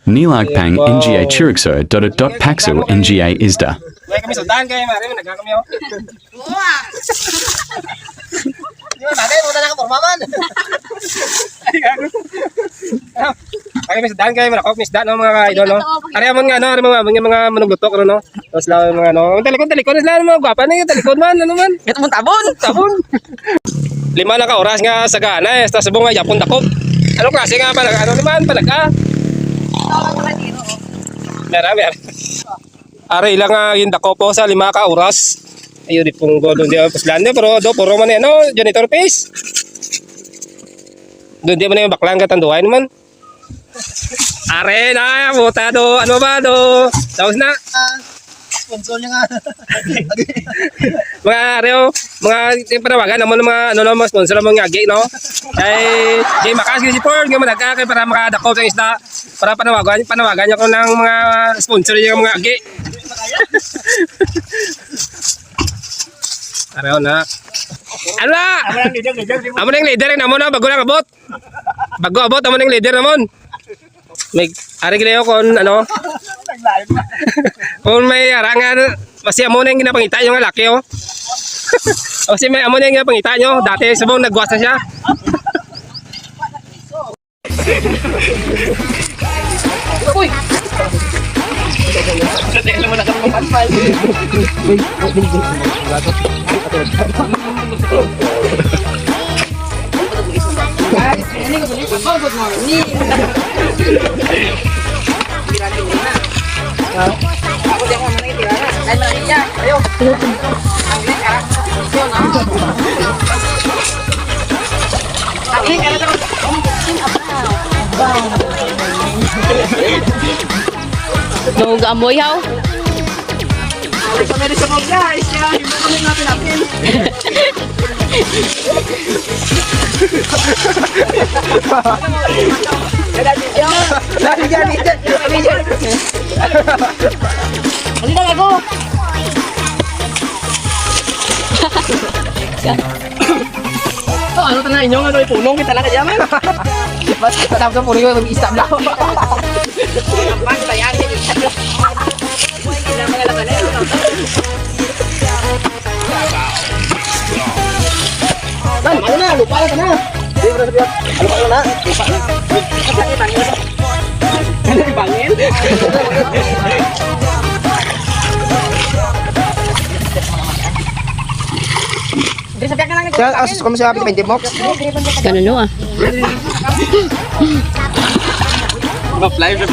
Nilagpang NGA Chirikso Paksu NGA ISDA. May kami sultan kayo, mari mo nagkakami ako. Di ba natin, muna na kapormaman. Ay, gago. Ay, kami sultan kayo, malakop, misda, no, mga idol, no. Ari amon nga, no, ari mga manuglutok, no. Tapos lang mga, no, talikod, sila, mga gwapa na yung talikod man, ano man. Ito mong tabon. 5 lang ka oras nga sa gana, tapos sabong nga, yapon takop. Ano klase nga, ano naman, palaga. Meron. Ari ilang yung dako po sa 5 ka oras. Ayun di pong doon di paslande pero do puro man ano janitor face. Doon di man yung baklang katanduan man. Are na buta do ano ba do. Tapos na. Sponsor niya nga. Mga areo, mga panawagan naman mga ano mga sponsor mga agi no. Kay makas si Ford nga managka kay para makadako sa isda para panawagan niya ko ng mga sponsor niya mga agi. Areo na. Ala! Amo nang leader na mo na bago lang abot. Bago abot amo nang leader namon. May ari gileo kon ano. Kung may arangan kasi amo nang ginapangita yung lalaki oh. Kasi may amo nang ginapangita nyo dati sabong nagwasa siya. Uy. Nung amoy haw. Kami rin sa mga guys. Kaya hindi kami natin. Ano na lago? Ano na inyo nga punong kita lang kayaman. Mas kita dapat puno yung mag-istab lang. Ang bayan din. Hindi na mga laman eh. Man, ano na? Lupa lang ka na. Hindi ko na sabihan. Lupa lang na. Lupa lang. Ano ibangin? Kaya asus ko mo sa 20 mo. Ganun no ah. Mag-live